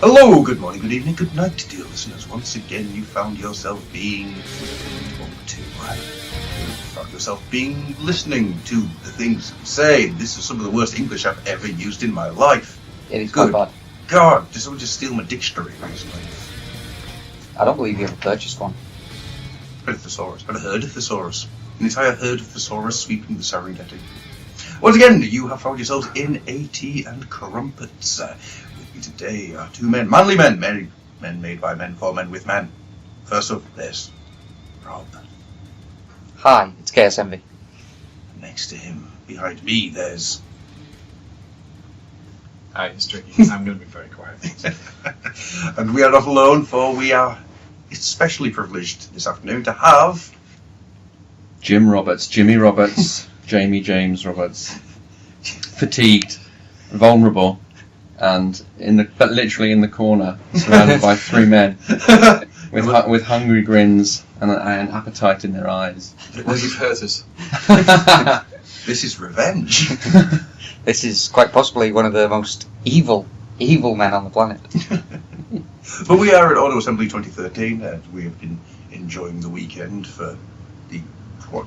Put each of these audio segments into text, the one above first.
Hello, good morning, good evening, good night, dear listeners. Once again, you found yourself being talked to. You found yourself being listening to the things we say. This is some of the worst English I've ever used in my life. It is quite bad. God, did someone just steal my dictionary recently? I don't believe you ever purchased one. But a thesaurus, but a herd of thesaurus. An entire herd of thesaurus sweeping the Serengeti. Once again, you have found yourselves in AT and Crumpets. With me today are two men, manly men, men made by men for men with men. First up, there's Rob. Hi, it's KSMV. Next to him, behind me, there's... Hi, it's tricky. I'm going to be very quiet. And we are not alone, for we are especially privileged this afternoon to have... Jimmy Roberts, Jamie James Roberts, fatigued, vulnerable, and but literally in the corner, surrounded by three men with hungry grins and an appetite in their eyes. Well, you've hurt us. This is revenge. This is quite possibly one of the most evil men on the planet. But we are at Auto Assembly 2013, and we have been enjoying the weekend for the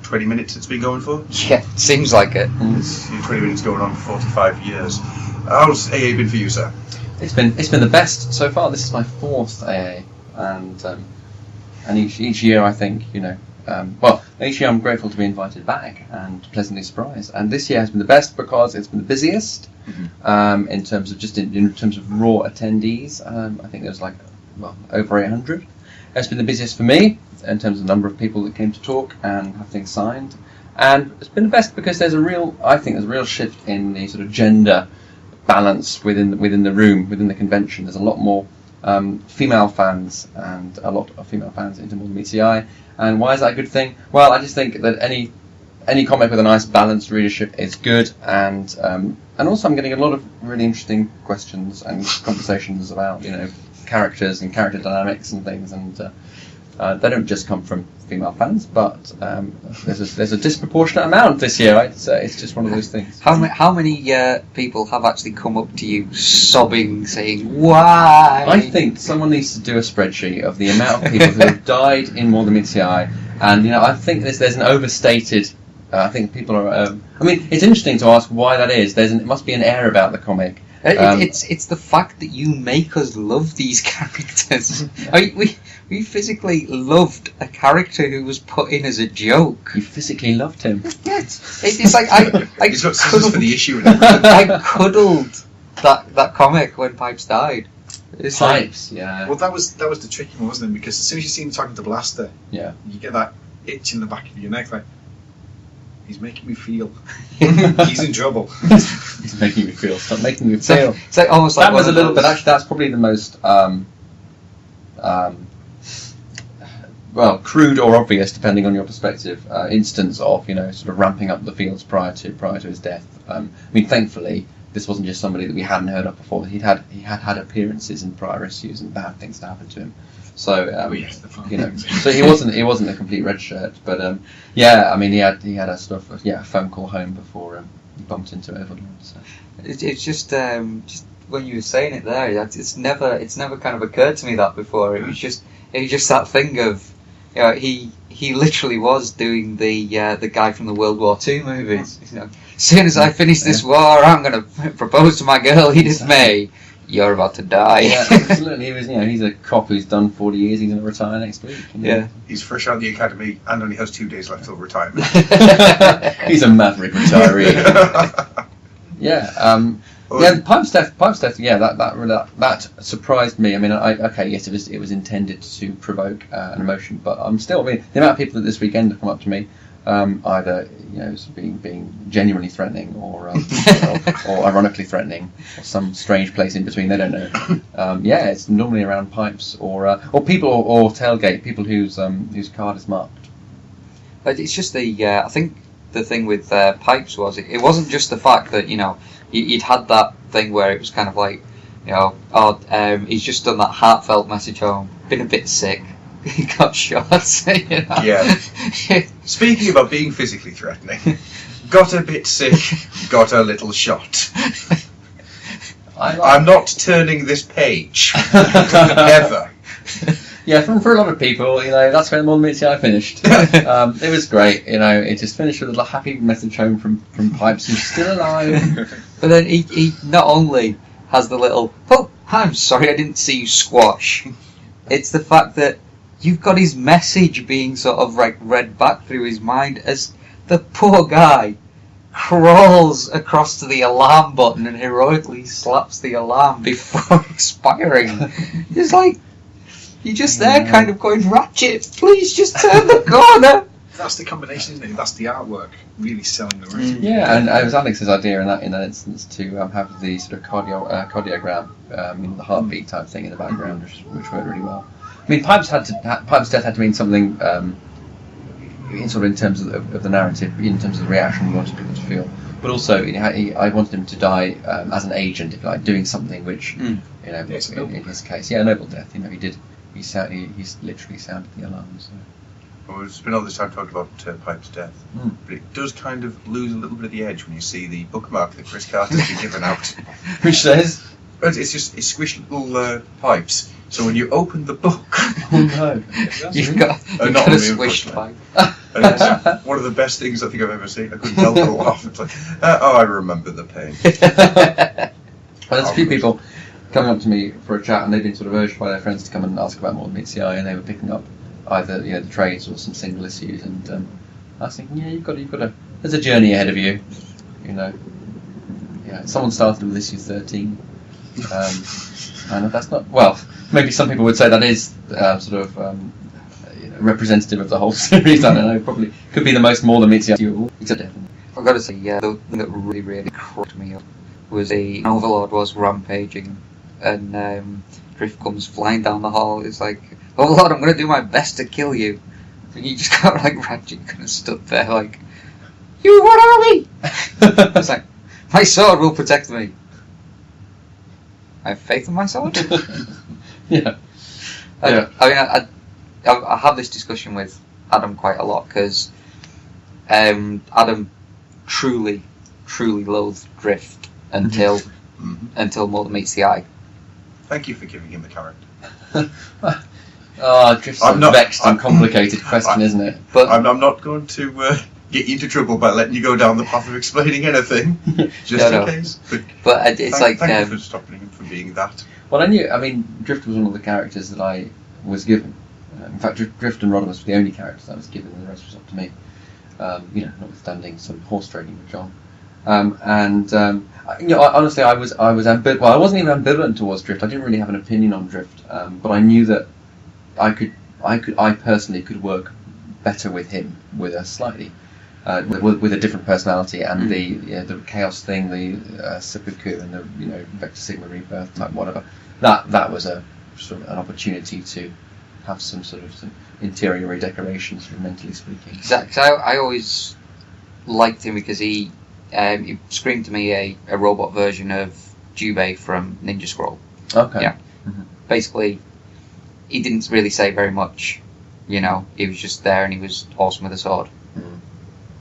20 minutes it's been going for? Yeah, seems like it. It's 20 minutes going on for 45 years. How's AA been for you, sir? It's been the best so far. This is my fourth AA, and each year I think, each year I'm grateful to be invited back and pleasantly surprised. And this year has been the best because it's been the busiest in terms of in terms of raw attendees. I think there's over 800. It's been the busiest for me in terms of the number of people that came to talk and have things signed, and it's been the best because there's a real shift in the sort of gender balance within the room, within the convention. There's a lot more female fans and a lot of female fans into More Than Meets the Eye. And why is that a good thing? Well, I just think that any comic with a nice balanced readership is good, and also I'm getting a lot of really interesting questions and conversations about characters and character dynamics and things, and they don't just come from female fans, but there's a disproportionate amount this year. Right? It's just one of those things. How many people have actually come up to you sobbing, saying why? I think someone needs to do a spreadsheet of the amount of people who have died in More Than Meets the Eye, and I think there's an overstated. I think people are. It's interesting to ask why that is. It must be an air about the comic. It's the fact that you make us love these characters. We physically loved a character who was put in as a joke. You physically loved him. Yes, it's like I He's got scissors for the issue. I cuddled that comic when Pipes died. It's Pipes, yeah. Well, that was the tricky one, wasn't it? Because as soon as you see him talking to Blaster, yeah, you get that itch in the back of your neck, like he's making me feel he's in trouble. He's making me feel. Stop making me feel. It's like almost like that was a little bit. Actually, that's probably the most crude or obvious, depending on your perspective, instance of sort of ramping up the feels prior to his death. Thankfully, this wasn't just somebody that we hadn't heard of before. He had appearances in prior issues and bad things to happen to him. So so he wasn't a complete red shirt, but he had a sort of a phone call home before he bumped into Overlord. So it's just when you were saying it there, it's never kind of occurred to me that before. It was just that thing of he literally was doing the guy from the World War II movies. As soon as I finish this war, I'm going to propose to my girl, Edith May. You're about to die. Yeah, absolutely. He's a cop who's done 40 years. He's going to retire next week. Yeah. He's fresh out of the academy and only has 2 days left till retirement. He's a maverick retiree. Yeah. Yeah, Pipe's death. Yeah, that surprised me. I mean, yes, it was intended to provoke an emotion, but I'm still. I mean, the amount of people that this weekend have come up to me, either being genuinely threatening, or ironically threatening, or some strange place in between. They don't know. It's normally around Pipes or people or tailgate people whose card is marked. But it's just I think the thing with Pipes was it wasn't just the fact that you'd had that thing where it was kind of like, he's just done that heartfelt message home, been a bit sick, he got shot, Yeah. Speaking about being physically threatening, got a bit sick, got a little shot. I'm not turning this page. Ever. Yeah, for a lot of people, that's when Modern Meets the Eye finished. It was great, it just finished with a happy message home from Pipes, who's still alive. But then he not only has the little, oh, I'm sorry I didn't see you squash. It's the fact that you've got his message being sort of like read back through his mind as the poor guy crawls across to the alarm button and heroically slaps the alarm before expiring. It's like, you're just there kind of going, Ratchet, please just turn the corner. That's the combination, isn't it? That's the artwork really selling the writing. Yeah, and it was Alex's idea in that instance to have the sort of cardiogram, the heartbeat type thing in the background, which worked really well. I mean, Pipe's death had to mean something in terms of the narrative, in terms of the reaction we wanted people to feel. But also, I wanted him to die as an agent, if you like, doing something which, in his case, a noble death. He did. He's literally sounded the alarm. So. Well, we've spent all this time talking about Pipe's death, but it does kind of lose a little bit of the edge when you see the bookmark that Chris Carter's been given out. Which says? It's squished little pipes. So when you open the book, oh no, you've got a squished pipe. And it's one of the best things I think I've ever seen. I couldn't help but laugh. It's like, I remember the pain. Well, there's a few people coming up to me for a chat, and they've been sort of urged by their friends to come and ask about Modern Meets the Eye, and they were picking up either the trades or some single issues, and I was thinking, you've got to. There's a journey ahead of you, Yeah, someone started with issue 13, and that's not well. Maybe some people would say that is representative of the whole series. I don't know. Probably could be the most Modern Meets the Eye. I've got to say, the thing that really cracked me up was the Overlord was rampaging, and Drift comes flying down the hall. It's like, Overlord, I'm going to do my best to kill you. And you just got like Ratchet kind of stood there like, you, what are we? It's like, my sword will protect me. I have faith in my sword. Yeah. I have this discussion with Adam quite a lot because Adam truly loathed Drift until Modern Meets the Eye. Thank you for giving him a character. Drift's a vexed and complicated question, isn't it? But I'm not going to get you into trouble by letting you go down the path of explaining anything, just in case. But it's thank you for stopping him from being that. Well, Drift was one of the characters that I was given. In fact, Drift and Rodimus were the only characters I was given, and the rest was up to me. Notwithstanding some horse trading with John. Honestly, I was ambivalent. Well, I wasn't even ambivalent towards Drift. I didn't really have an opinion on Drift, but I knew that I personally could work better with him, with a slightly, with a different personality, and the chaos thing, the seppuku, and the Vector Sigma rebirth type whatever. That was a sort of an opportunity to have some interior redecorations, mentally speaking. Exactly. I always liked him because he screamed to me a robot version of Jubei from Ninja Scroll. Okay. Yeah. Mm-hmm. Basically, he didn't really say very much. He was just there and he was awesome with a sword. Mm.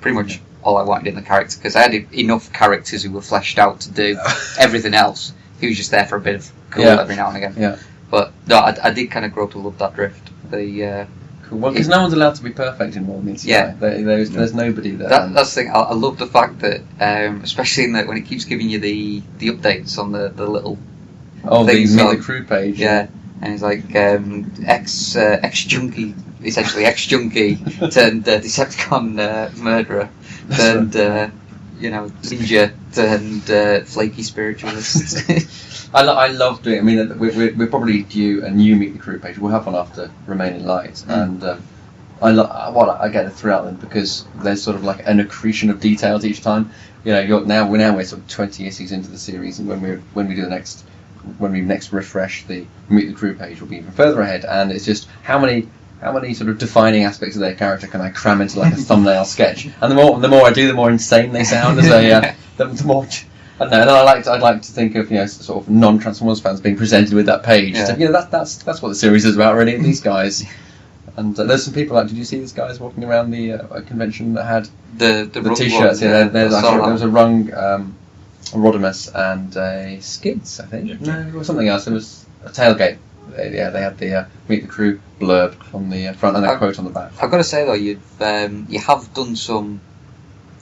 Pretty much all I wanted in the character, because I had enough characters who were fleshed out to do everything else. He was just there for a bit of cool every now and again. Yeah. But no, I did kind of grow to love that Drift. Cool. Well, because no one's allowed to be perfect in Modern Meets the Eye. There's nobody there. That's the thing. I love the fact that, especially in when it keeps giving you the updates on the little things the crew page. Yeah, and it's like ex-junkie, essentially ex-junkie turned Decepticon murderer, turned ninja and flaky spiritualist. I love doing. I mean, we're probably due a new Meet the Crew page. We'll have one after Remaining Light, and I get a thrill out of them because there's sort of like an accretion of details each time. We're sort of 20 issues into the series, and when we next refresh the Meet the Crew page, we'll be even further ahead. And it's just how many sort of defining aspects of their character can I cram into like a thumbnail sketch? And the more I do, the more insane they sound. As the more. I don't know. And I'd like to think of sort of non-Transformers fans being presented with that page. Yeah. So, that's what the series is about, really. These guys. And there's some people did you see these guys walking around the convention that had the t-shirts? Rung Yeah, one, there was a Rung, a Rodimus, and a Skids, I think. Yeah. No, it was something else. It was a tailgate. They had the Meet the Crew blurb on the front and a quote on the back. I've got to say though, you have done some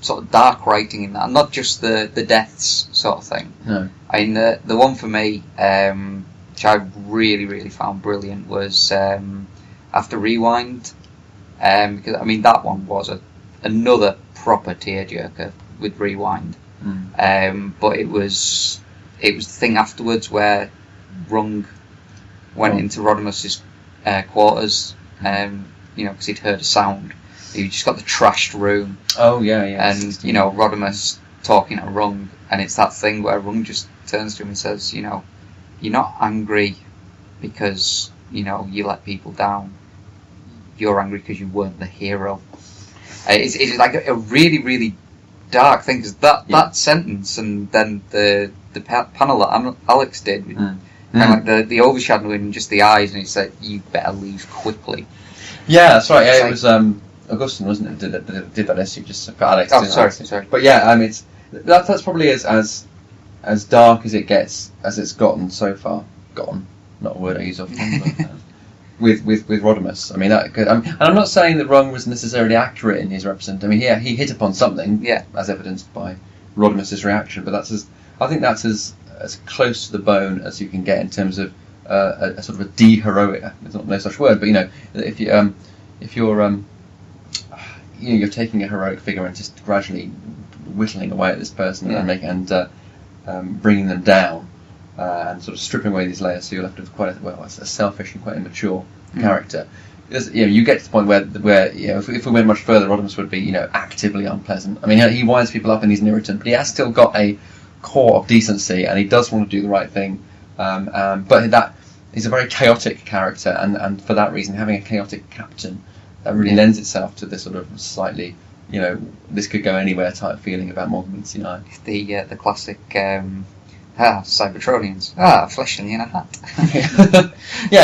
sort of dark writing in that, not just the deaths sort of thing. No. I mean, the one for me, which I really, really found brilliant, was after Rewind, because I mean that one was another proper tearjerker with Rewind, but it was the thing afterwards where Rung went into Rodimus's quarters, because he'd heard a sound. You just got the trashed room. Oh yeah. And Rodimus talking at Rung, and it's that thing where Rung just turns to him and says, you're not angry because you let people down. You're angry because you weren't the hero. It's like a really, really dark thing, because that sentence, and then the panel that Alex did with kind of like the overshadowing in just the eyes, and he said, "You better leave quickly." Yeah, that's right. Yeah, it was Augustine, wasn't it? Did that issue just for Alex? Oh, sorry. But yeah, I mean, that's probably as dark as it's gotten so far. Gotten, not a word I use often. But, with Rodimus, I mean, and I'm not saying that Rung was necessarily accurate in his representation. I mean, he hit upon something, as evidenced by Rodimus's reaction. But I think that's as close to the bone as you can get in terms of a sort of a de-heroic. There's no such word, but if you're taking a heroic figure and just gradually whittling away at this person and bringing them down. And sort of stripping away these layers, so you're left with quite a selfish and quite immature character. You get to the point where if we went much further, Rodimus would be actively unpleasant. I mean, he winds people up and he's an irritant, but he has still got a core of decency, and he does want to do the right thing. But that he's a very chaotic character, and for that reason, having a chaotic captain that really lends itself to this sort of slightly this could go anywhere type feeling about Modern Meets the Eye. The classic. Cybertronians. Fleshing in a hat.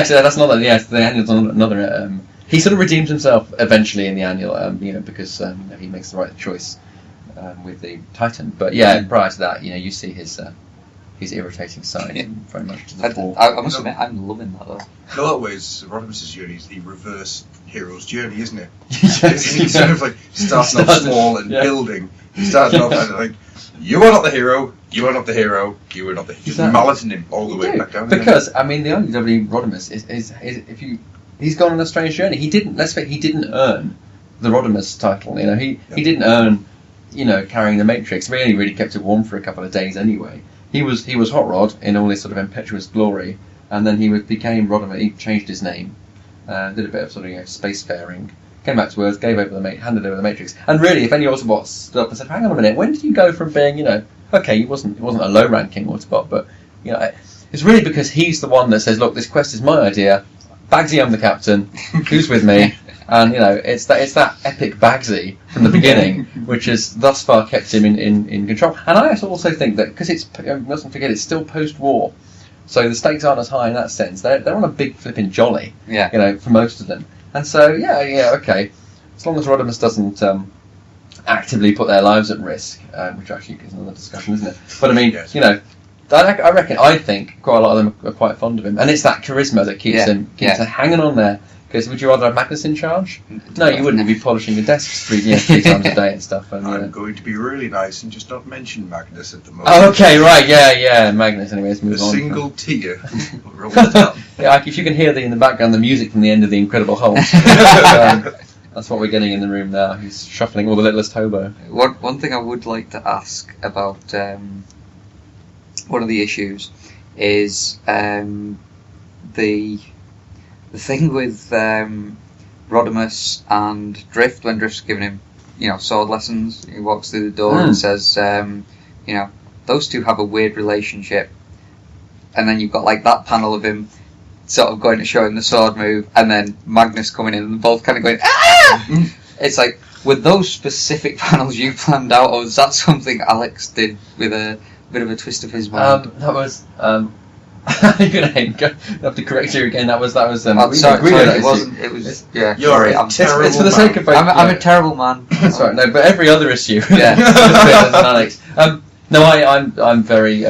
So that's another. Yeah, the annual's another. He sort of redeems himself eventually in the annual, because he makes the right choice with the Titan. But prior to that, you see his irritating side very much to the fore. I must admit, I'm loving that though. In a lot of ways, Rodimus's journey is the reverse hero's journey, isn't it? Yes. He's sort of like starting off small and building. He starts off like, you are not the hero. You are not the hero. You are not the. Just malleting him all the way back down. Because I mean, the only W Rodimus is he's gone on a strange journey. He didn't. Let's face, he didn't earn the Rodimus title. He didn't earn carrying the Matrix. He only really kept it warm for a couple of days anyway. He was Hot Rod in all his sort of impetuous glory, and then he became Rodimus. He changed his name, did a bit of sort of spacefaring. Came back to Earth, handed over the Matrix, and really, if any Autobot stood up and said, "Hang on a minute, when did you go from being, okay, he wasn't a low-ranking Autobot, but it's really because he's the one that says, look, this quest is my idea. Bagsy, I'm the captain. Who's with me?" And it's that epic Bagsy from the beginning, which has thus far kept him in control. And I also think that because mustn't forget, it's still post-war, so the stakes aren't as high in that sense. They're on a big flipping jolly, for most of them. And so, okay. As long as Rodimus doesn't actively put their lives at risk, which actually is another discussion, isn't it? But I mean, I think quite a lot of them are quite fond of him, and it's that charisma that keeps him hanging on there. Because would you rather have Magnus in charge? No, you wouldn't. You'd be polishing your desks three times a day and stuff. And, I'm going to be really nice and just not mention Magnus at the moment. Oh, okay, right, yeah, Magnus. Anyways, move on. A on. single tear. Roll it down. If you can hear in the background the music from the end of The Incredible Hulk. That's what we're getting in the room now. He's shuffling all the littlest hobo. One thing I would like to ask about one of the issues is the thing with Rodimus and Drift, when Drift's giving him, sword lessons. He walks through the door and says, those two have a weird relationship. And then you've got like that panel of him sort of going to show him the sword move, and then Magnus coming in and both kind of going, ah! It's like, were those specific panels you planned out, or was that something Alex did with a bit of a twist of his mind? That was. You're gonna have to correct you again. That was. Sorry, it wasn't. It was. Yeah. You're sorry, a terrible it's for the sake of both. I'm a terrible man. That's right. No, but every other issue. Yeah. Alex. No, I'm very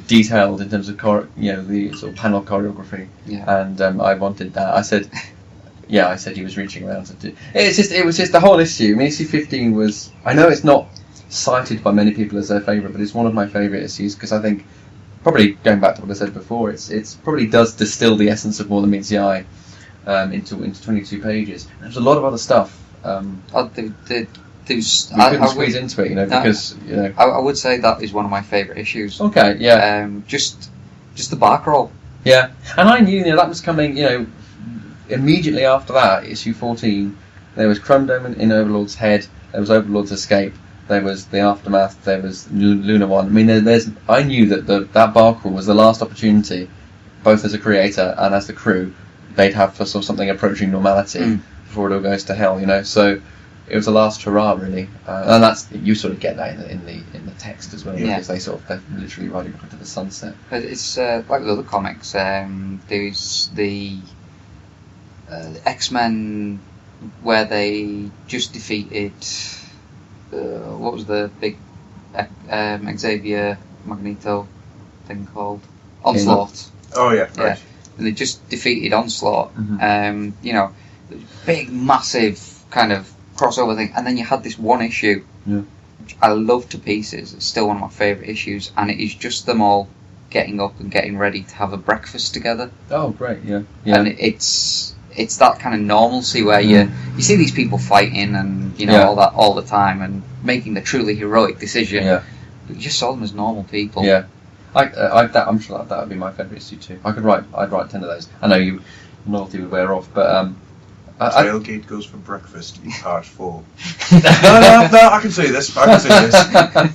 detailed in terms of the sort of panel choreography. Yeah. And I wanted that. I said he was reaching around to do. It was just the whole issue. I mean, issue 15 was. I know it's not cited by many people as their favourite, but it's one of my favourite issues because I think, probably going back to what I said before, it's probably does distill the essence of More Than Meets the Eye into 22 pages. There's a lot of other stuff. We couldn't squeeze into it, because I would say that is one of my favourite issues. Okay, yeah. Just the bark roll. Yeah, and I knew that was coming. Immediately after that, issue 14, there was Crumdome in Overlord's head. There was Overlord's escape. There was the aftermath. There was Luna 1. I mean, I knew that bark roll was the last opportunity, both as a creator and as the crew, they'd have for something approaching normality before it all goes to hell. So. It was the last hurrah, really, and that's you sort of get that in the text as well, because they're literally riding off into the sunset. But it's like with other comics. There's the X-Men where they just defeated what was the big Xavier Magneto thing called? Onslaught. Oh yeah, right. Yeah, and they just defeated Onslaught. Big, massive kind of crossover thing, and then you had this one issue which I love to pieces. It's still one of my favourite issues, and it is just them all getting up and getting ready to have a breakfast together. Oh, great, yeah. And it's that kind of normalcy where you see these people fighting and all that all the time and making the truly heroic decision. Yeah. But you just saw them as normal people. Yeah, I'm sure that would be my favourite issue too. I'd write 10 of those. I know novelty would wear off, but. Tailgate goes for breakfast in part 4. no, I can see this. The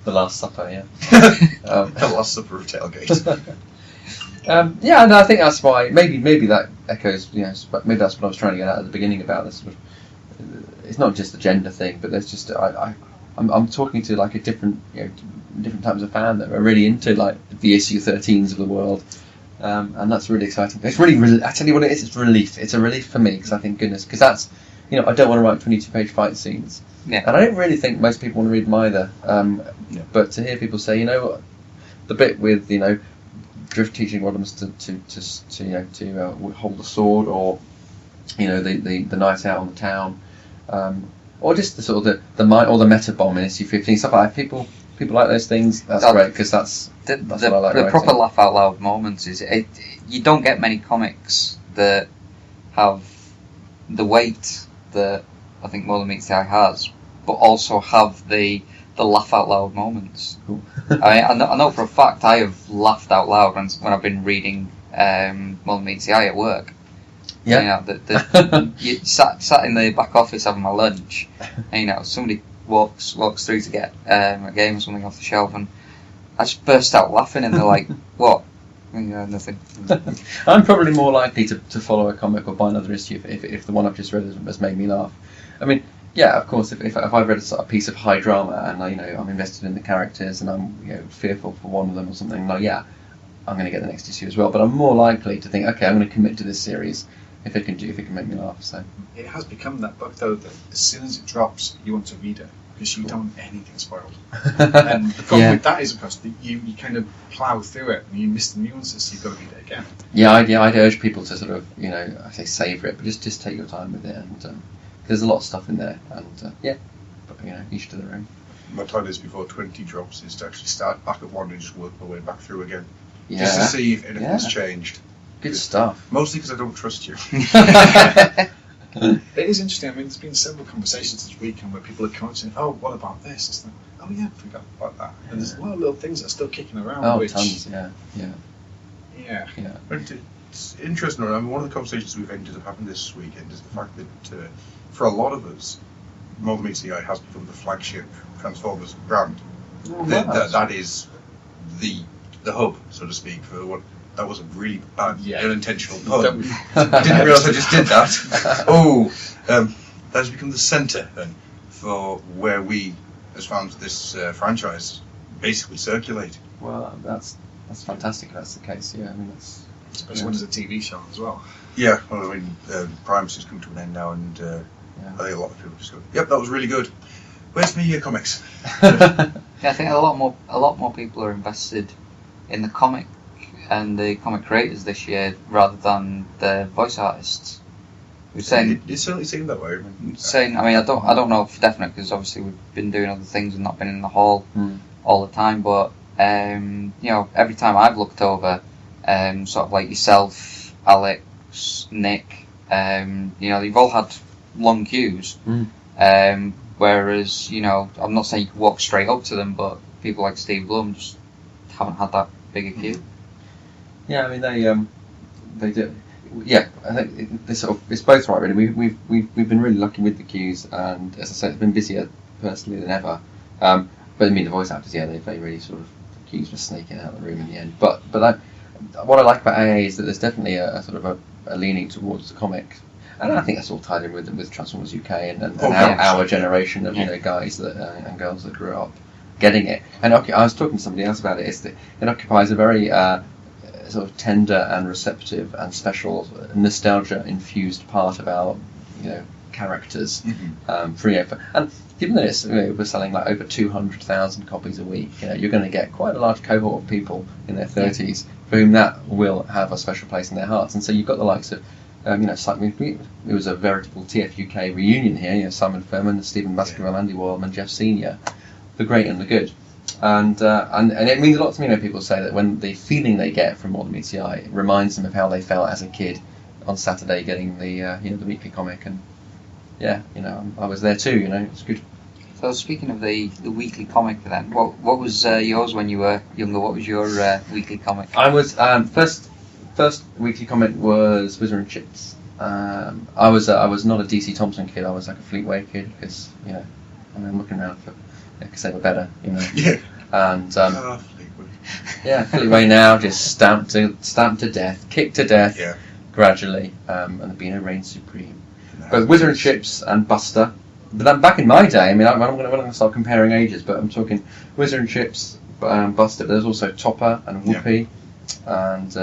Last Supper, yeah. The Last Supper of Tailgate. And I think that's why maybe that echoes. Maybe that's what I was trying to get at the beginning about this. It's not just a gender thing, but there's just I'm talking to like a different types of fan that are really into like the issue 13s of the world. And that's really exciting. It's really, I tell you what it is. It's relief. It's a relief for me because I think because that's, I don't want to write 22-page fight scenes, and I don't really think most people want to read them either. But to hear people say, the bit with Drift teaching Rodimus to hold the sword, or the night out on the town, or just the sort of the meta bomb in issue 15, stuff like that. People like those things. That's great because that's what I like. The proper laugh out loud moments is you don't get many comics that have the weight that I think More Than Meets the Eye has, but also have the laugh out loud moments. Cool. I know for a fact I have laughed out loud when I've been reading More Than Meets the Eye at work. Yeah. You sat in the back office having my lunch, and somebody walks through to get a game or something off the shelf, and I just burst out laughing, and they're like, "What?" Nothing. I'm probably more likely to follow a comic or buy another issue if the one I've just read has made me laugh. I mean, yeah, of course, if I've read a piece of high drama and I'm invested in the characters and I'm fearful for one of them or something, I'm going to get the next issue as well. But I'm more likely to think, okay, I'm going to commit to this series if it can make me laugh. So it has become that book though that as soon as it drops, you want to read it because you don't want anything spoiled. And the problem with that is, of course, that you kind of plough through it and you miss the nuances, so you've got to read it again. I'd urge people to sort of, I say savour it, but just take your time with it. And there's a lot of stuff in there, and but each to their own. My plan is before 20 drops is to actually start back at 1 and just work my way back through again, Yeah. just to see if anything's changed. Good stuff. Mostly because I don't trust you. It is interesting. I mean, there's been several conversations this weekend where people are coming saying, "Oh, what about this?" It's like, "Oh yeah, I forgot about that." And there's a lot of little things that are still kicking around. Oh, which, tons. Yeah. But it's interesting. I mean, one of the conversations we've ended up having this weekend is the fact that for a lot of us, Model Meets the Eye has become the flagship Transformers brand. That is the hub, so to speak, for what. That was a really bad, unintentional pun. I didn't realise I just did that. That has become the centre then for where we, as fans of this franchise, basically circulate. Well, that's fantastic. If that's the case. Yeah, I mean that's. Especially when there's a TV show as well. Yeah, well, I mean, Primus has come to an end now, and I think a lot of people just go, "Yep, that was really good. Where's my comics?" Yeah, I think a lot more people are invested in the comic and the comic creators this year rather than the voice artists. We're saying It certainly seemed that way. I mean, I don't know for definite because obviously we've been doing other things and not been in the hall all the time. But every time I've looked over, sort of like yourself, Alex, Nick, you've all had long queues. Whereas I'm not saying you can walk straight up to them, but people like Steve Blum just haven't had that big a queue. Yeah, I mean they do. Yeah, I think it's both right really. We've been really lucky with the queues, and as I said, it's been busier personally than ever. But I mean the voice actors, they really sort of the queues were snaking out of the room in the end. But what I like about AA is that there's definitely a sort of a leaning towards the comic, and I think that's all tied in with Transformers UK and our generation of guys that and girls that grew up getting it. And I was talking to somebody else about it. It occupies a very sort of tender and receptive and special nostalgia infused part of our characters. And given that it's we're selling like over 200,000 copies a week, you're going to get quite a large cohort of people in their 30s for whom that will have a special place in their hearts. And so you've got the likes of it was a veritable TFUK reunion here. Simon Furman, Stephen Baskerville, Andy Wallman, Jeff Senior, the great and the good. And it means a lot to me when people say that when the feeling they get from Modern Meets the Eye reminds them of how they felt as a kid on Saturday getting the the weekly comic, and I was there too. It's good. So speaking of the weekly comic, then what was yours when you were younger? What was your weekly comic? I was first weekly comic was Wizard and Chips. I was not a DC Thompson kid. I was like a Fleetway kid because I'm looking around for. Because they were better, Yeah. And Fleetway. Fleetway now just stamped to death, kicked to death, Yeah. gradually, and the Beano reigns supreme. Both Wizard and Chips and Buster. But then back in my day, I mean, I'm going to start comparing ages, but I'm talking Wizard and Chips, Buster. But there's also Topper and Whoopi, and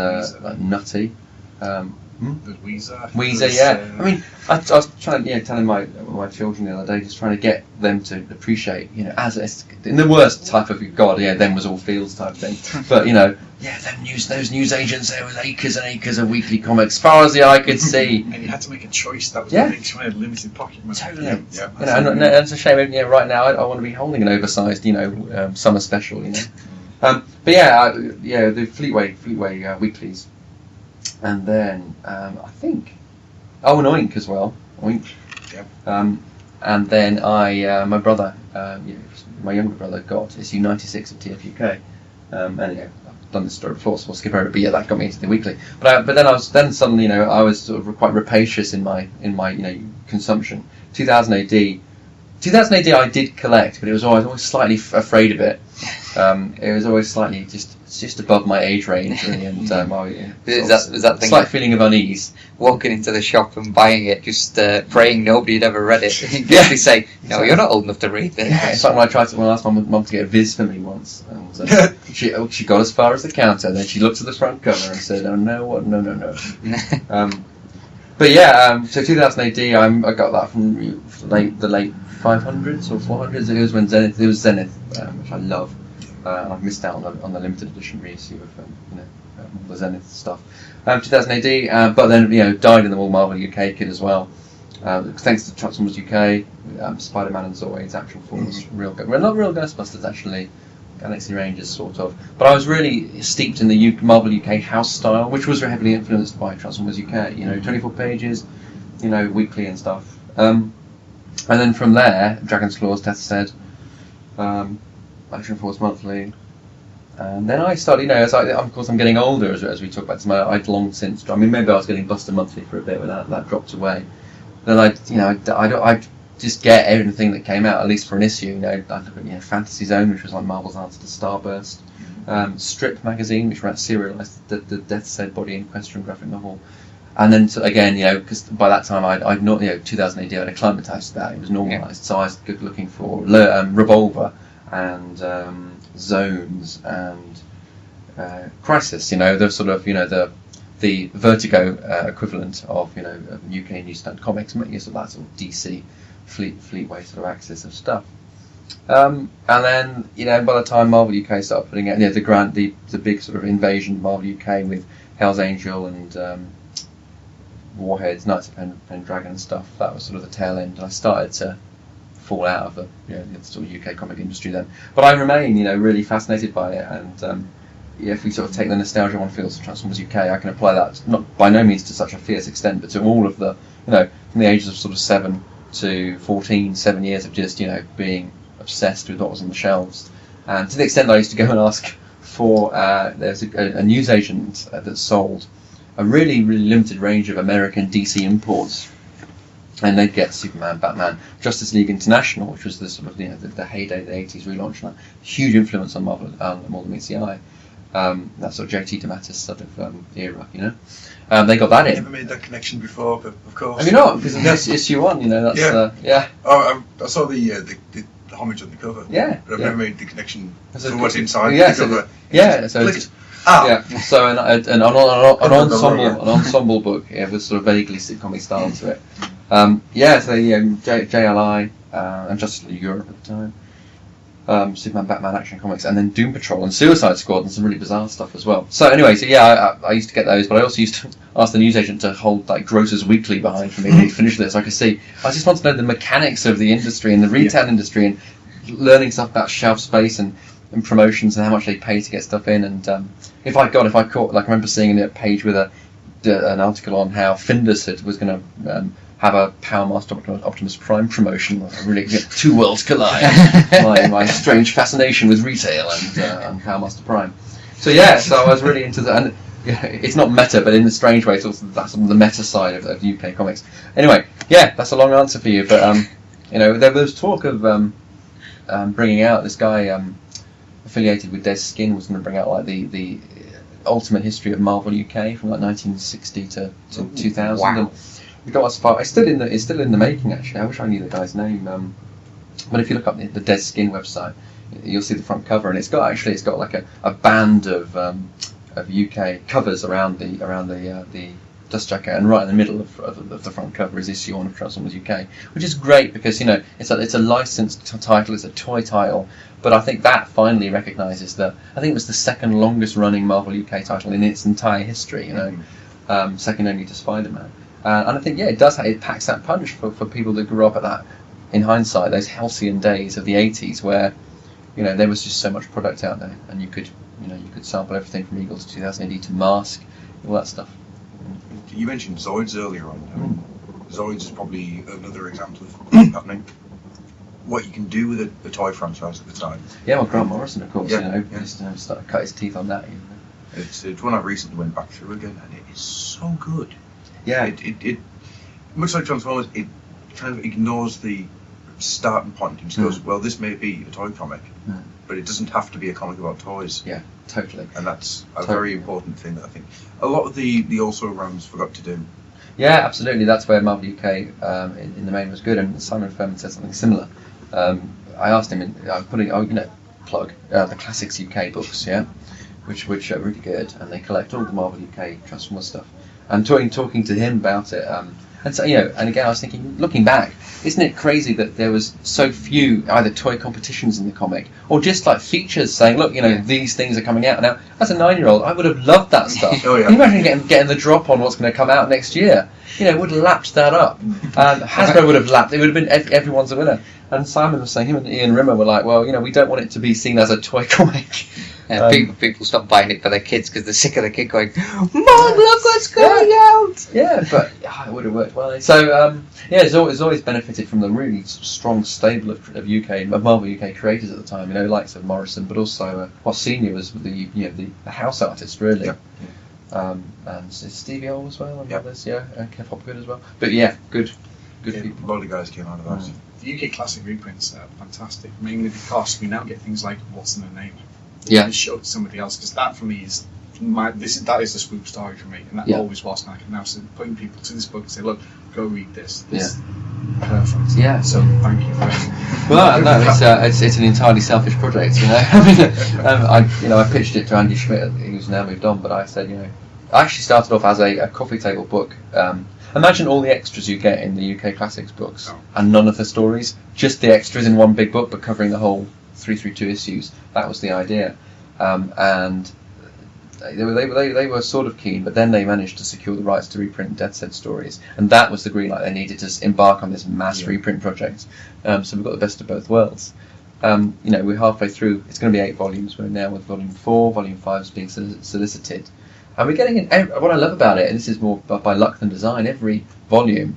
like Nutty. There's Weezer, yeah. I mean, I was trying, telling my children the other day, just trying to get them to appreciate, as in the worst type of God, them was all fields type thing. But those news agents, there was acres and acres of weekly comics, as far as the eye could see. And you had to make a choice. That was the big choice. Limited pocket money. Totally. Yeah. And it's a shame. Right now, I want to be holding an oversized, summer special. But the Fleetway weeklies. And then I think, and Oink as well, Oink. Yeah. And then my brother, my younger brother, got issue 96 of TFUK. And I've done this story before, so we'll skip over it. But that got me into the weekly. But then suddenly, I was sort of quite rapacious in my consumption. 2000 AD. 2000 AD I did collect, but it was always slightly afraid of it. It was always slightly just above my age range, really, and was that thing slight feeling of unease. Walking into the shop and buying it, just praying nobody had ever read it. And they say, "No, you're not old enough to read this." Yeah, it's like when I asked my mum to get a Viz for me once, and she got as far as the counter, then she looked at the front cover and said, "Oh no, no." So 2000 AD, I got that from the late 500s or 400s. It was when Zenith, which I love. I've missed out on the limited edition reissue of the Zenith stuff. 2000 AD, but then died in the All Marvel UK kid as well. Thanks to Transformers UK, Spider-Man and Zoids, actual forms, not real Ghostbusters actually, Galaxy Rangers sort of. But I was really steeped in the Marvel UK house style, which was heavily influenced by Transformers UK. 24 pages, weekly and stuff. And then from there, Dragon's Claws, Death's Head, Action Force Monthly. And then I started, of course I'm getting older as we talk about this. I'd long since, maybe I was getting Buster Monthly for a bit, but that dropped away. Then I'd just get everything that came out, at least for an issue. I'd look at Fantasy Zone, which was like Marvel's answer to Starburst. Strip magazine, which serialised the Death's Head body in question graphic novel. And then again, because by that time I'd not, 2000 AD, I'd acclimatised to that. It was normalised, so I was looking for Revolver and Zones and Crisis. The sort of the Vertigo equivalent of UK newsstand comics. That sort of DC Fleetway sort of axis of stuff. And then by the time Marvel UK started putting out the big sort of invasion of Marvel UK with Hell's Angel and Warheads, Knights of Pendragon and stuff, that was sort of the tail end. I started to fall out of the sort of UK comic industry then, but I remain really fascinated by it. And if we sort of take the nostalgia one feels for Transformers UK, I can apply that not by no means to such a fierce extent, but to all of the from the ages of sort of 7 to 14, 7 years of just being obsessed with what was on the shelves. And to the extent that I used to go and ask for there's a newsagent that sold a really, really limited range of American DC imports, and they'd get Superman, Batman, Justice League International, which was the sort of the heyday of the 80s relaunch, and a huge influence on Marvel, More Than Meets the Eye, that sort of JT DeMatteis sort of era, they got that in. I've never made that connection before, but of course. Have you not? Because it's issue 1, that's yeah. Oh, I saw the homage on the cover. Yeah. But I've never made the connection So for what's inside yeah, the cover. So Clicked. Ah. Yeah, so an ensemble book, with sort of vaguely sitcom style to it. JLI and Justice League Europe at the time, Superman, Batman, Action Comics, and then Doom Patrol and Suicide Squad and some really bizarre stuff as well. So anyway, I used to get those, but I also used to ask the newsagent to hold like Grocer's Weekly behind for me to finish this. So I could see. I just want to know the mechanics of the industry and the retail industry and learning stuff about shelf space and promotions and how much they pay to get stuff in. And if I caught, like I remember seeing a page with an article on how Findus was going to have a Power Master Optimus Prime promotion. Really, two worlds collide. my strange fascination with retail and Power Master Prime. So I was really into that. And it's not meta, but in a strange way, that's the meta side of UK comics. Anyway, that's a long answer for you, but there was talk of bringing out this guy affiliated with Des Skin was going to bring out like the ultimate history of Marvel UK from like 1960 to 2000. Wow. And we got as far. It's still in the making actually. I wish I knew the guy's name. But if you look up the Des Skin website, you'll see the front cover, and it's got like a band of UK covers around the dust jacket, and right in the middle of the front cover is issue 1 of Transformers UK, which is great because it's a licensed title, it's a toy title, but I think that finally recognises that I think it was the second longest running Marvel UK title in its entire history, second only to Spider-Man, and I think it packs that punch for people that grew up at that, in hindsight, those halcyon days of the 80s where there was just so much product out there, and you could sample everything from Eagle to 2000 AD to Mask, all that stuff. You mentioned Zoids earlier on. Zoids is probably another example of happening. What you can do with a toy franchise at the time. Yeah, well, Grant Morrison, of course, just started to cut his teeth on that. It's one I recently went back through again, and it is so good. Yeah. It much like Transformers, it kind of ignores the starting point and just goes, well, this may be a toy comic, but it doesn't have to be a comic about toys. Yeah, totally. And that's a very important thing that I think a lot of the also rans forgot to do. Yeah, absolutely. That's where Marvel UK in the main was good, and Simon Furman said something similar. I asked him, I'm putting plug the Classics UK books, which are really good, and they collect all the Marvel UK Transformers stuff. And talking to him about it, and so and again I was thinking, looking back, isn't it crazy that there was so few either toy competitions in the comic or just like features saying, look, these things are coming out now. As a 9-year-old, I would have loved that stuff. Oh, yeah. Can you imagine getting the drop on what's going to come out next year? Would have lapped that up. Hasbro would have lapped. It would have been everyone's a winner. And Simon was saying, him and Ian Rimmer were like, well, we don't want it to be seen as a toy comic. People stop buying it for their kids because they're sick of the kid going, Mom, look what's going out! Yeah, but it would have worked well. So yeah, it's always benefited from the really strong stable of Marvel UK creators at the time. You know, likes of Morrison, but also Senior was the the house artist really. Yeah. And Stevie O as well, and Yeah. others, Kev Hopgood as well. But yeah, good people. A lot of guys came out of that. The UK classic reprints are fantastic, mainly because we now get things like What's in a Name. Yeah. Show it to somebody else, because that for me is that is the swoop story for me, and that Yeah. always was. And I can now point people to this book and say, look, go read this. This is perfect. Yeah. So thank you for it. Well, no, it's an entirely selfish project, you know. I mean, I pitched it to Andy Schmidt, who's now moved on, but I said, I actually started off as a coffee table book. Imagine all the extras you get in the UK Classics books, and none of the stories, just the extras in one big book, but covering the whole 332 issues. That was the idea, and they were sort of keen, but then they managed to secure the rights to reprint Dead Set stories, and that was the green light they needed to embark on this mass reprint project. So we've got the best of both worlds. We're halfway through. It's going to be 8 volumes. We're now with volume 4. Volume 5 is being solicited. And we're getting what I love about it, and this is more by luck than design, every volume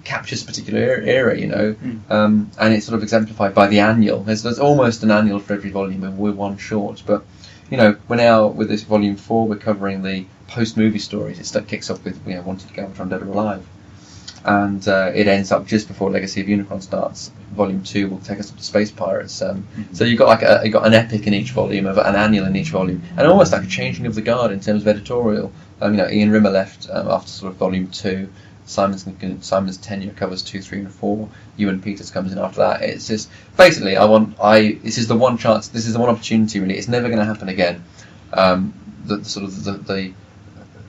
captures a particular era, and it's sort of exemplified by the annual. There's almost an annual for every volume, and we're one short. But, we're now, with this volume 4, we're covering the post-movie stories. It kicks off with Wanted to Galvatron, Dead or Alive. And it ends up just before Legacy of Unicron starts. Volume 2 will take us up to Space Pirates. So you've got you've got an epic in each volume, an annual in each volume, and almost like a changing of the guard in terms of editorial. Ian Rimmer left after sort of Volume 2. Simon's tenure covers 2, 3, and 4. Ewan Peters comes in after that. It's just basically this is the one chance. This is the one opportunity. Really, it's never going to happen again.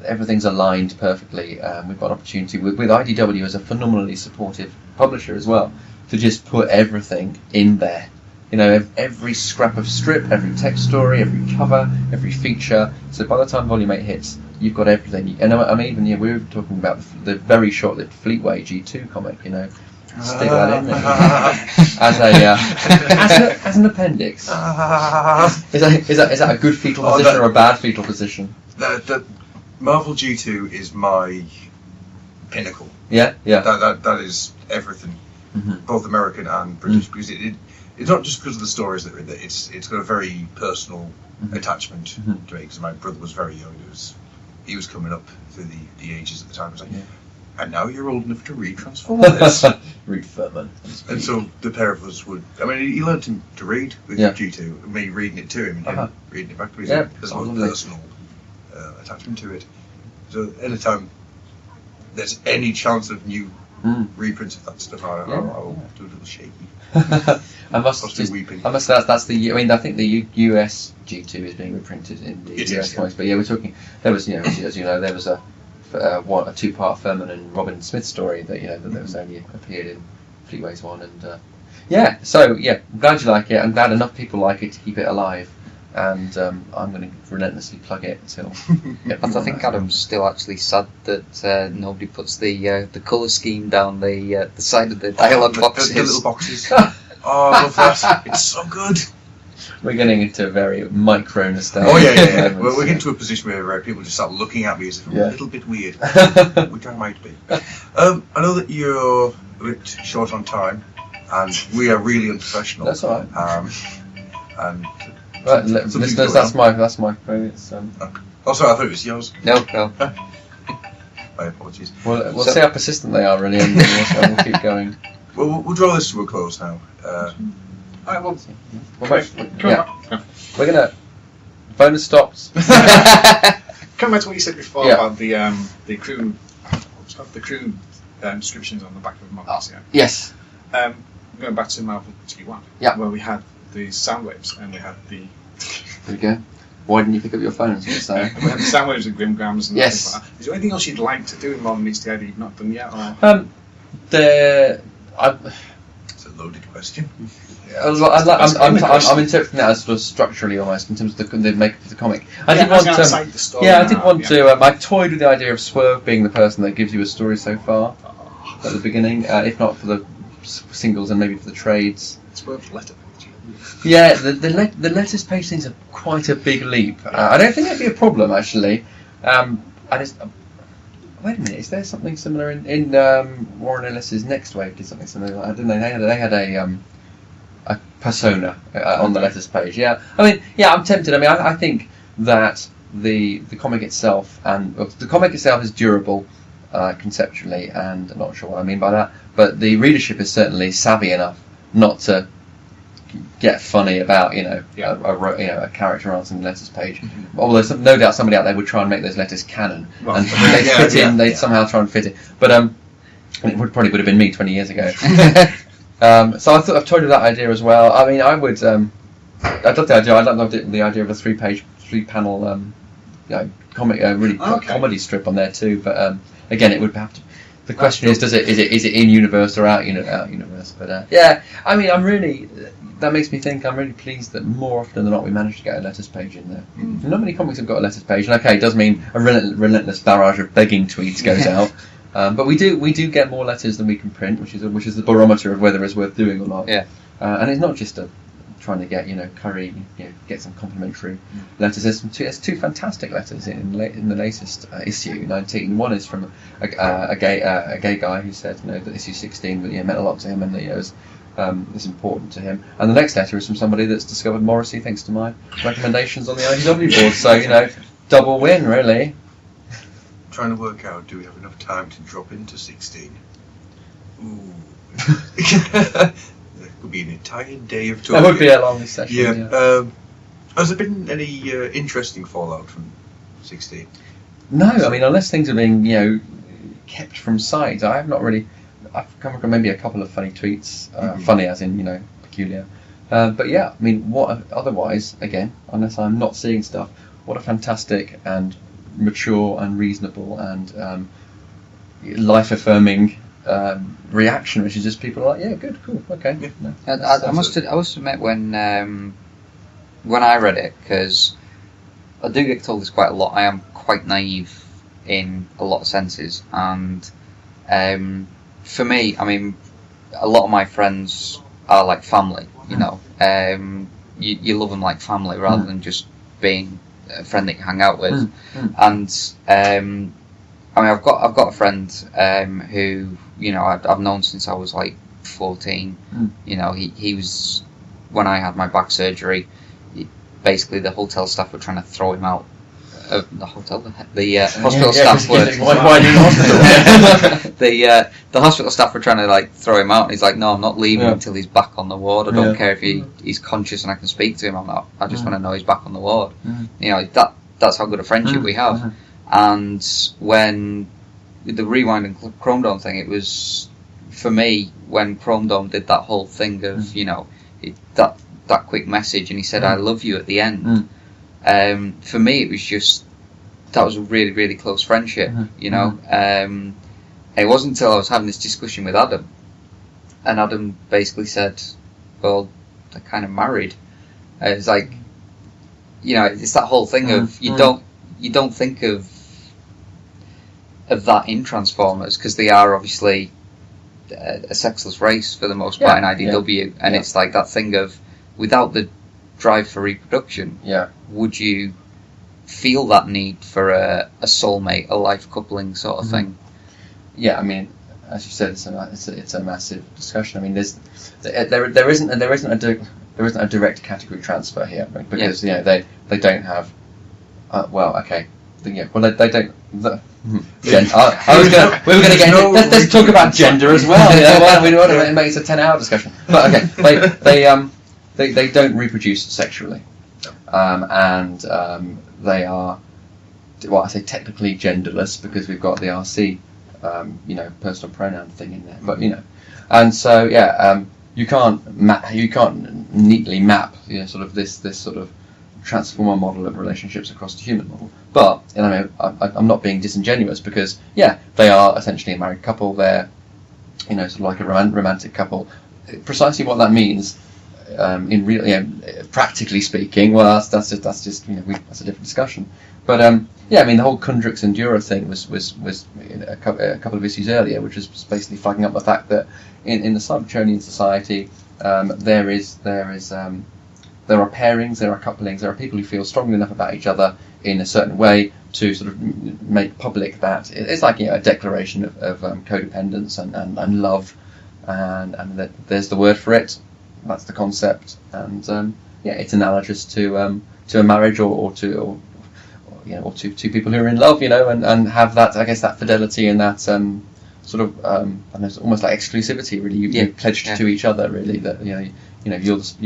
Everything's aligned perfectly. We've got an opportunity with IDW as a phenomenally supportive publisher as well to just put everything in there. Every scrap of strip, every text story, every cover, every feature. So by the time Volume 8 hits, you've got everything. And I mean, even we were talking about the very short-lived Fleetway G2 comic. Stick that in there as an appendix. Is that a good fetal position or a bad fetal position? The Marvel G2 is my pinnacle. Yeah. That is everything, both American and British, because it's not just because of the stories that are in there. It's got a very personal attachment to me, because my brother was very young. He was coming up through the ages at the time. I was like, and now you're old enough to read Transformers. Read Furman. And so the pair of us would. I mean, he learned to read with G2, me reading it to him and him reading it back to me. So there's a lot of personal attachment to it. So anytime there's any chance of new reprints of that stuff, I'll do a little shaky. I must say that's the. I mean, I think the US G2 is being reprinted in the US comics, but we're talking. There was, as you know, there was a 2-part Furman and Robin Smith story that that was only appeared in Fleetway's one, and So I'm glad you like it. I'm glad enough people like it to keep it alive. And I'm going to relentlessly plug it until. I think Adam's still actually sad that nobody puts the colour scheme down the side of the dialogue boxes. The little boxes. Oh, I love that. It's so good. We're getting into a very micro nostalgia. Oh yeah. We're getting to a position where people just start looking at me as if I'm a little bit weird, which I might be. I know that you're a bit short on time, and we are really unprofessional. That's all right. And. Right, listeners, that's my phone. It's, Oh, sorry, I thought it was yours. No. My apologies. We'll see how persistent they are, really, and we'll keep going. Well, we'll draw this to a close now. Alright, well, we're gonna. Phone has stopped. Coming back to what you said before about the crew, descriptions on the back of Marvels. Yes. Going back to Marvel 2-1, where we had the sound waves and we had the. There we go. Why didn't you pick up your phone? We had the sound waves and Grimgrams and yes. things like that. Is there anything else you'd like to do in Marvel Meets the Idea you've not done yet? Or? It's a loaded question. I'm interpreting that as sort of structurally almost in terms of the makeup of the comic. I did want to. I toyed with the idea of Swerve being the person that gives you a story so far at the beginning, if not for the singles and maybe for the trades. Swerve's letter page. Yeah, the letters page thing's quite a big leap. I don't think that'd be a problem actually. Wait a minute, is there something similar in Warren Ellis's Next Wave? Did something similar? I don't know. They had a persona on the letters page. Yeah, I mean, yeah, I'm tempted. I mean, I think that the comic itself is durable conceptually, and I'm not sure what I mean by that, but the readership is certainly savvy enough not to get funny about a character answering the letters page. Mm-hmm. Although no doubt somebody out there would try and make those letters canon, Well, and they'd somehow try and fit it. But and it probably would have been me 20 years ago. So I've toyed with that idea as well. I mean, I would. I love the idea. I love the idea of a three-panel comic, really comedy strip on there too. But again, it would have to. The question is it in universe or out universe? But yeah, I mean, that makes me think I'm really pleased that more often than not we managed to get a letters page in there. Not many comics have got a letters page, and okay, it does mean a relentless barrage of begging tweets goes out. But we do get more letters than we can print, which is the barometer of whether it's worth doing or not. Yeah. And it's not just trying to get curry, get some complimentary letters. There's two fantastic letters in the latest issue 19. One is from a gay guy who said that issue 16 meant a lot to him and it's important to him. And the next letter is from somebody that's discovered Morrissey thanks to my recommendations on the IDW board. So double win really. Trying to work out, do we have enough time to drop into 16? Ooh. There could be an entire day of talking. That would be a long session. Yeah. Has there been any interesting fallout from 16? No, I mean, unless things are being, kept from sight, I have not really. I've come across maybe a couple of funny tweets, funny as in, peculiar. But yeah, I mean, otherwise, again, unless I'm not seeing stuff, what a fantastic and mature and reasonable and life-affirming reaction, which is just people are like, yeah, good, cool, okay. Yeah. No. I must admit when I read it, because I do get told this quite a lot, I am quite naive in a lot of senses, and for me, I mean, a lot of my friends are like family, you love them like family rather than just being a friend that you hang out with. And I mean, I've got a friend who I've known since I was like 14. He was, when I had my back surgery, basically the hotel staff were trying to throw him out of the hotel. The hospital staff were. Why do you hospital? The hospital staff were trying to throw him out, and he's like, "No, I'm not leaving until he's back on the ward. I don't care if he's conscious and I can speak to him. I'm not. I just want to know he's back on the ward." That's how good a friendship we have. And when with the Rewind and Chrome Dome thing, it was for me when Chrome Dome did that whole thing of that quick message, and he said, "I love you" at the end. For me, it was just that was a really, really close friendship. It wasn't until I was having this discussion with Adam, and Adam basically said, "Well, they're kind of married." It's like, it's that whole thing of you don't think of that in Transformers, because they are obviously a sexless race for the most part in IDW, and it's like that thing of without the drive for reproduction, would you feel that need for a soulmate, a life coupling sort of thing? Yeah, I mean, as you said, it's a massive discussion. I mean, there isn't a direct category transfer here, right? Because they don't have. They don't. We were going to get into. Let's talk about gender as well. We want to make it a 10-hour discussion. But okay, they don't reproduce sexually, and they are, I say technically genderless because we've got the RC, personal pronoun thing in there. But and so you can't neatly map sort of this sort of Transformer model of relationships across the human model. But I'm not being disingenuous because they are essentially a married couple. They're sort of like a romantic couple. Precisely what that means. In real, practically speaking, well, that's just that's a different discussion. But I mean, the whole Kundrix and Dura thing was a couple of issues earlier, which was basically flagging up the fact that in the Cybertronian society, there are pairings, there are couplings, there are people who feel strongly enough about each other in a certain way to sort of make public that it's like a declaration of codependence and love, and that there's the word for it. That's the concept, and it's analogous to a marriage or to two people who are in love, and have that, I guess, that fidelity and that sort of it's almost like exclusivity, really. You pledged to each other, really, that you're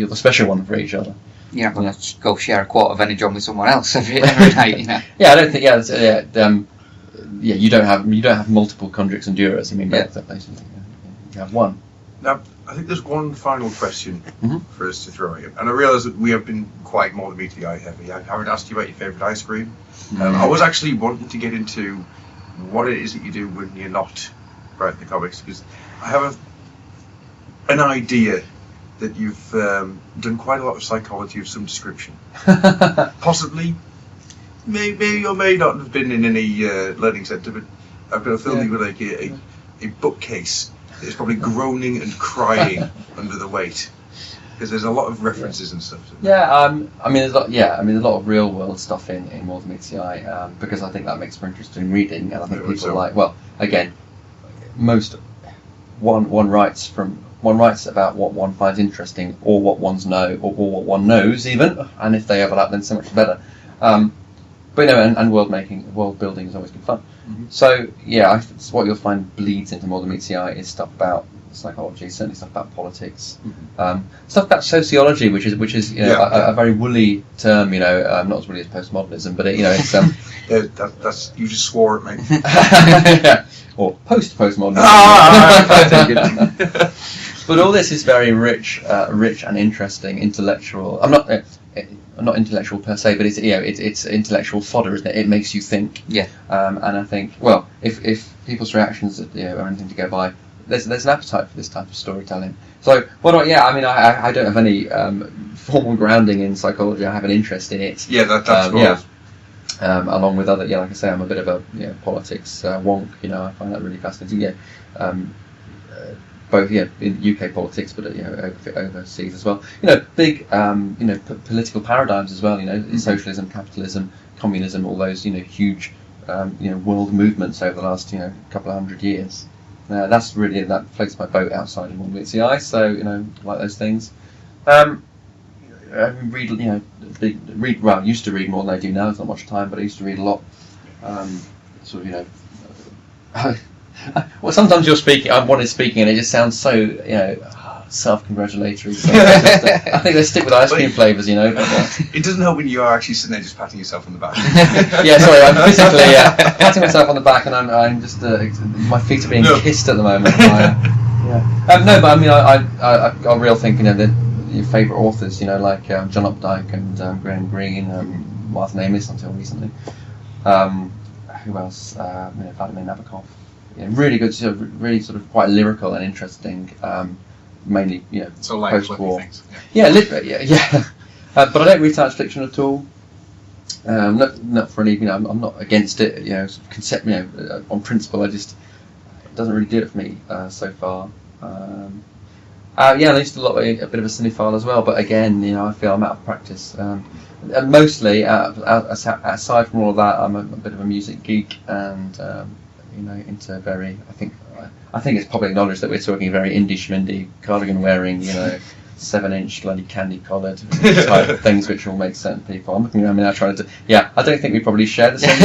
the special one for each other. Yeah, well, let's go share a quart of energon with someone else every night. Yeah, I don't think. You don't have multiple Condrix and Duras. I mean, basically, you have one. Now, I think there's one final question for us to throw at you, and I realise that we have been quite more than BTI heavy. I haven't asked you about your favourite ice cream. I was actually wanting to get into what it is that you do when you're not writing the comics, because I have an idea that you've done quite a lot of psychology of some description. Possibly, may or may not have been in any learning centre, but I've got a feeling with like a bookcase that is probably groaning and crying under the weight, because there's a lot of references and stuff. I mean, there's a lot of real world stuff in More Than Meets the Eye, because I think that makes for interesting reading, and I think people like. Well, again, one writes about what one finds interesting, or what or what one knows even, and if they overlap, then so much better. But and world building is always good fun. So what you'll find bleeds into More Than Meets the Eye is stuff about psychology, certainly stuff about politics, stuff about sociology, which is a very woolly term, not as woolly as postmodernism, but it's that's you just swore at me. Or postmodernism. Ah, But all this is very rich and interesting, intellectual. I'm not intellectual per se, but it's intellectual fodder, isn't it? It makes you think. Yeah. And I think, if people's reactions are anything to go by, there's an appetite for this type of storytelling. So I don't have any formal grounding in psychology. I have an interest in it. Yeah, that's along with other, like I say, I'm a bit of a politics wonk. I find that really fascinating. Both in UK politics, but overseas as well. Big political paradigms as well. Socialism, capitalism, communism, all those huge world movements over the last couple of 100 years. That's really that floats my boat outside of More Than Meets the Eye. So like those things. I used to read more than I do now. There's not much time, but I used to read a lot. Well, sometimes you're speaking. I wanted speaking, and it just sounds so self-congratulatory. So I think they stick with ice cream flavours, It doesn't help when you are actually sitting there just patting yourself on the back. Sorry, I'm physically patting myself on the back, and I'm just my feet are being kissed at the moment. No, but I mean, I've got a real thing. Your favourite authors, like John Updike and Graham Greene, Martin Amis until recently. Who else? Vladimir Nabokov. Really good, really sort of quite lyrical and interesting. Mainly, so like post-war. Things. But I don't read science fiction at all. Not for any. I'm not against it. Sort of concept. On principle, it doesn't really do it for me so far. I used to a bit of a cinephile as well, but again, I feel I'm out of practice. And mostly, aside from all of that, I'm a bit of a music geek, and into very. I think it's probably acknowledged that we're talking very indie schmindy, cardigan wearing, 7-inch bloody candy collared type of things, which will make certain people. I'm looking around me now trying to. I don't think we probably share the same.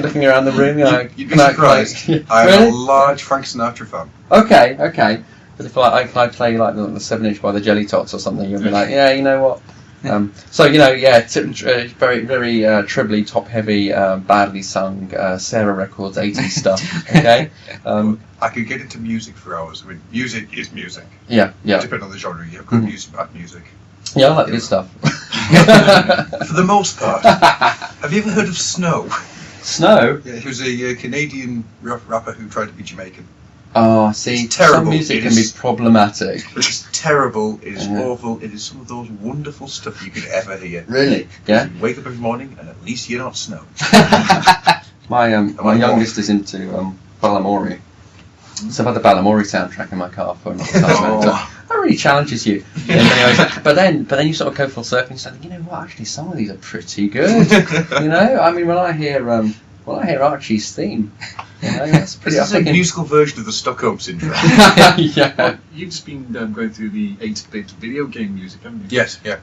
Looking around the room, you'd be surprised. I'm a large Frank Sinatra fan. Okay. But if I play like the 7-inch by the Jelly Tots or something, you'll be like, you know what? Very, very tribly, top-heavy, badly sung Sarah Records 80s stuff. Okay. I could get into music for hours. I mean, music is music. Yeah. Depending on the genre, you have good music, bad music. Yeah, I like the good stuff. For the most part. Have you ever heard of Snow? Snow? Yeah, he was a Canadian rapper who tried to be Jamaican. Oh, see, it's terrible. Some music can be problematic. It's terrible, it is awful, it is some of those wonderful stuff you could ever hear. Really? Yeah? You wake up every morning and at least you're not Snow. My youngest is into Balamori. So I've had the Balamori soundtrack in my car for a long time. really challenges you in many ways. But then you sort of go full circle and you think, you know what? Actually, some of these are pretty good. You know, I mean, when I hear Archie's theme, you know, that's pretty. This is a musical version of the Stockholm Syndrome. Yeah. Well, you've just been going through the 8-bit video game music, haven't you? Yes, yeah.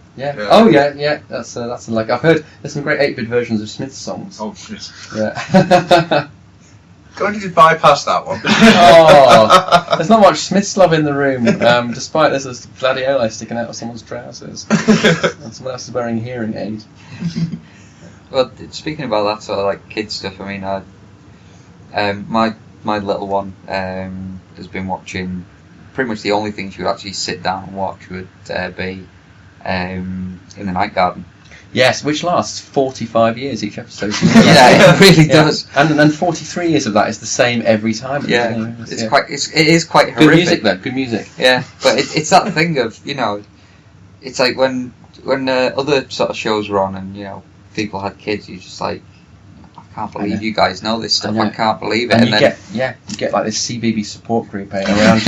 Oh yeah. That's like I've heard. There's some great 8-bit versions of Smith's songs. Oh yes. Yeah. Go on, you just bypass that one. Oh, there's not much Smith's love in the room, despite there's a gladioli sticking out of someone's trousers, and someone else is wearing a hearing aid. Well, speaking about that sort of like kid stuff, I mean, my little one has been watching. Pretty much the only thing she would actually sit down and watch would be In the Night Garden. Yes, which lasts 45 years each episode. Yeah, it really does. And then 43 years of that is the same every time. Yeah, it is quite horrific. Good music though, good music. Yeah, but it's that thing of, you know, it's like when other sort of shows were on and, you know, people had kids, you're just like, I can't believe you guys know this stuff. I can't believe it. And you get like this CBeebies support group around.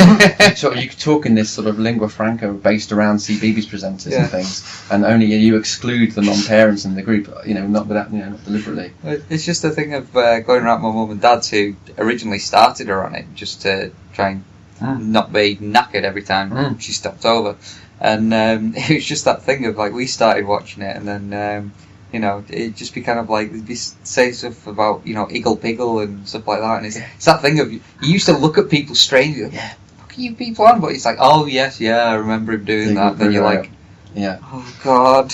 Sort of, you talk in this sort of lingua franca based around CBeebies presenters and things, and only you exclude the non-parents in the group. You know, not without, you know, not deliberately. It's just a thing of going around my mum and dad's who originally started her on it just to try and not be knackered every time she stopped over, and it was just that thing of like we started watching it and then. You know, it'd just be kind of like, they'd be saying stuff about, you know, Iggle Piggle and stuff like that, and it's that thing of, you used to look at people strangely, like, yeah, look at you people on, but it's like, oh yes, yeah, I remember him doing that, then you're like, yeah, oh god.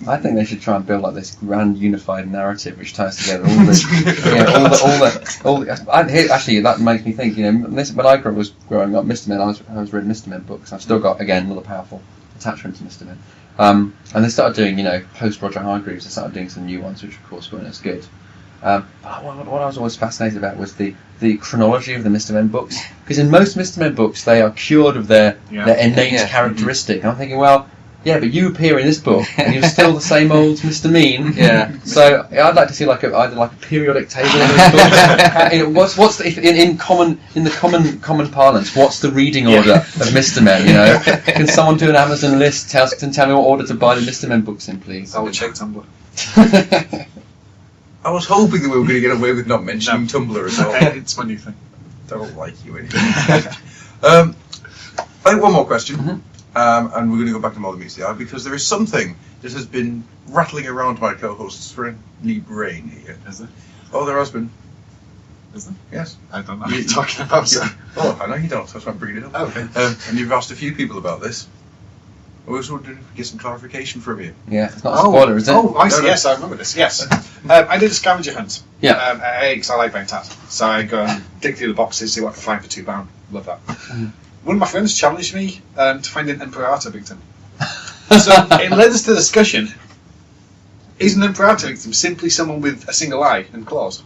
I think they should try and build like this grand unified narrative which ties together all the, actually that makes me think, you know, when I was growing up, Mr. Men, I was reading Mr. Men books, I've still got, again, another powerful attachment to Mr. Men. And they started doing, you know, post Roger Hargreaves, they started doing some new ones, which of course weren't as good. But what I was always fascinated about was the chronology of the Mr. Men books. Because in most Mr. Men books, they are cured of their innate characteristic. And I'm thinking, well, yeah, but you appear in this book, and you're still the same old Mr. Mean. Yeah. So I'd like to see either a periodic table in those books. You know, what's the, in the common parlance? What's the reading order of Mr. Men? You know, can someone do an Amazon list and tell me what order to buy the Mr. Men books in, please? I will check Tumblr. I was hoping that we were going to get away with not mentioning Tumblr at all. It's my new thing. I don't like you anymore. I think one more question. And we're going to go back to Modern Meets the Eye because there is something that has been rattling around my co-host's friendly brain here. Is there? Oh, there has been. Is there? Yes. I don't know what you're talking about, sir. Oh, I know you don't, that's why I'm bringing it up. Oh, okay. And you've asked a few people about this. I was wondering if we could get some clarification from you. Yeah, it's not a spoiler, is it? Oh, I see. Yes, I remember this. Yes. I did a scavenger hunt. Yeah. Because I like buying tats. So I go and dig through the boxes, see what I can find for £2. Love that. One of my friends challenged me to find an Imperator victim. So it led us to the discussion, is an Imperator victim simply someone with a single eye and claws?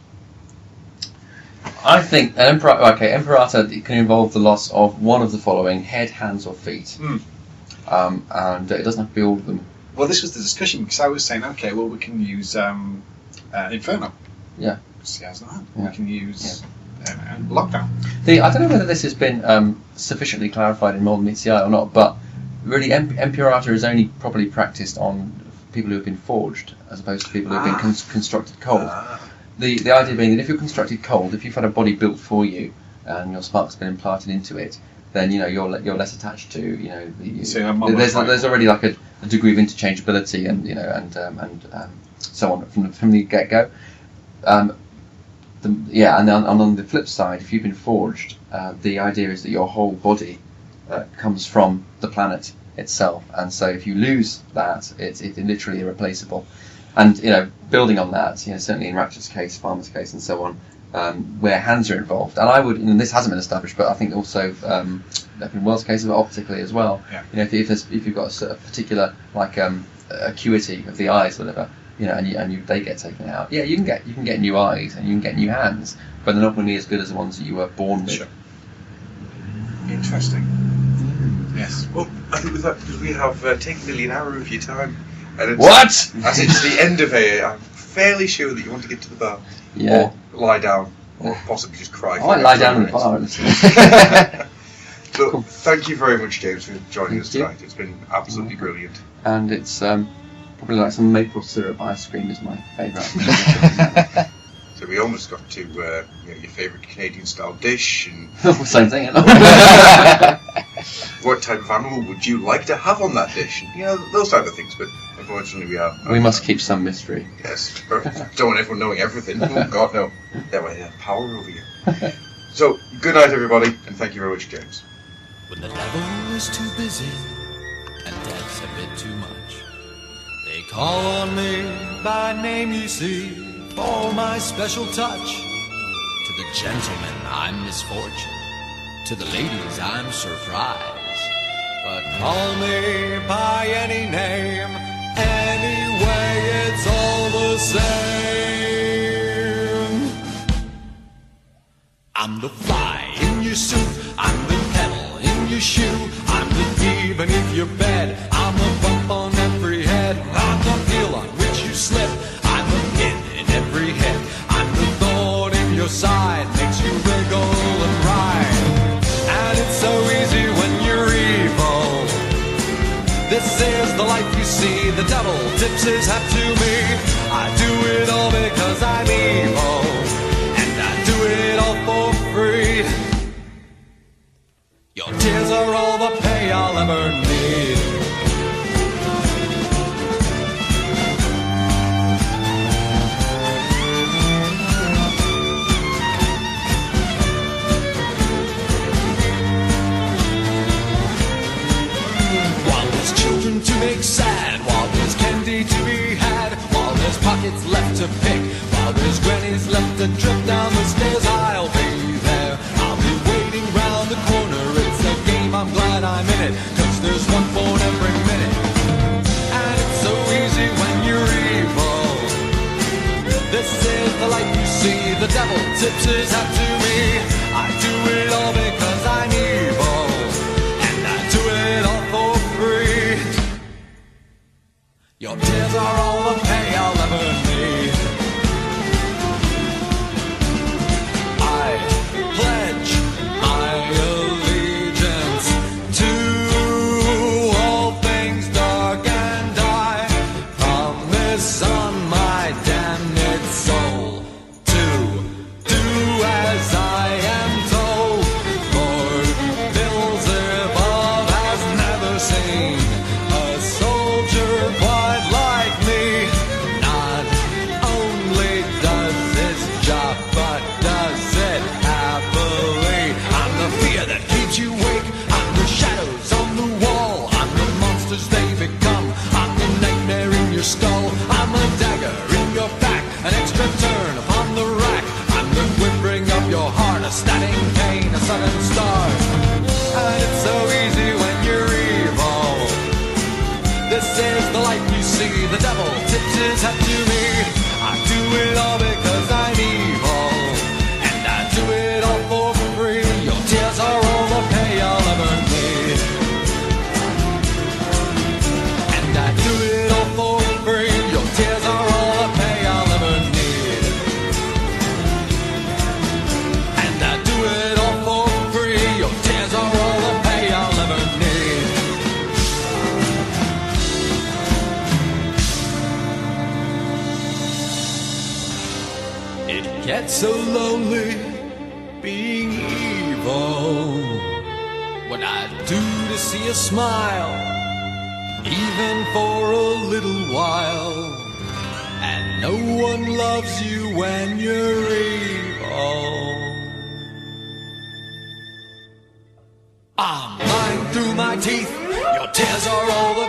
I think an Imperator can involve the loss of one of the following: head, hands, or feet. And it doesn't have to be all of them. Well, this was the discussion because I was saying, okay, well, we can use Inferno. Yeah. Because he has no hand. We can use Lockdown. I don't know whether this has been sufficiently clarified in Modern Meets the Eye or not, but really Imperator is only properly practiced on people who have been forged as opposed to people who have been constructed cold. The idea being that if you're constructed cold, if you've had a body built for you and your spark's been implanted into it, then you know you're less attached to, you know, there's already like a degree of interchangeability and, you know, and so on from the get go. And on the flip side, if you've been forged, the idea is that your whole body comes from the planet itself, and so if you lose that, it's literally irreplaceable. And, you know, building on that, you know, certainly in Ratchet's case, Farmer's case, and so on, where hands are involved, and I would, and this hasn't been established, but I think also in World's case, but optically as well. Yeah. You know, if you've got a particular like acuity of the eyes, whatever, you know, and they get taken out. Yeah, you can get new eyes and you can get new hands, but they're not going to be as good as the ones that you were born with. Sure. Interesting. Yes. Well, I think with that, because we have taken nearly an hour of your time. And it's, What? As it's the end of it, I'm fairly sure that you want to get to the bar. Yeah. Or lie down. Or possibly just cry. I might lie down in the bar. So, thank you very much, James, for joining us Thank you. tonight. It's been absolutely brilliant. And it's probably like some maple syrup ice cream is my favourite. So we almost got to your favourite Canadian-style dish, and Same thing. what type of animal would you like to have on that dish? And, those type of things. But unfortunately, We must keep some mystery. Yes, don't want everyone knowing everything. Oh God, no. That way they have power over you. So, good night, everybody, and thank you very much, James. When the devil is too busy and death's a bit too much, they call on me by name, you see, for my special touch. To the gentlemen, I'm misfortune. To the ladies, I'm surprise. But call me by any name, anyway, it's all the same. I'm the fly in your soup, I'm the pebble in your shoe, I'm the bee beneath your bed, I'm the bump on every head, I'm the heel on which you slip, I'm the pin in every head, I'm the thorn in your side, makes you wriggle and ride. And it's so easy when you're evil. This is the life you see, the devil tips his hat to me. I do it all because I'm evil, and I do it all for free. Your tears are all the pay I'll ever need. While there's children to make sad, while there's candy to be had, while there's pockets left to pick, while there's grannies left to trip down the stairs, I'll be there. I'll be waiting round the corner. It's a game, I'm glad I'm in it, 'cause there's one phone every minute. And it's so easy when you're evil. This is the life you see, the devil tips his hat to me. I do it all because I'm evil, and I do it all for free. Your tears are all the pay I'll ever need. I pledge my allegiance to all things dark, and I promise on my damned soul to do as I am told. Lord Beelzebub has never seen a soldier quite like me. Not only does his job, but does it happily. I'm the fear that keeps you awake, I'm the shadows on the wall, I'm the monsters they become, I'm the nightmare in your skull, I'm a dagger in your back, an extra turn upon the rack, I'm the whimpering of your heart, a stabbing pain, a sudden start. And it's so easy when you're evil. This is the life you see, the devil tips his hat to me. I do it all because I'm evil, and I do it all for free. Your tears are all the pay I'll ever need, and I do it all for free. Your tears are all the pay I'll ever need, and I do it all for free. Your tears are all the pay I'll ever need. It gets so lonely being evil. What I'd do to see a smile, even for a little while. And no one loves you when you're evil. I'm lying through my teeth, your tears are all the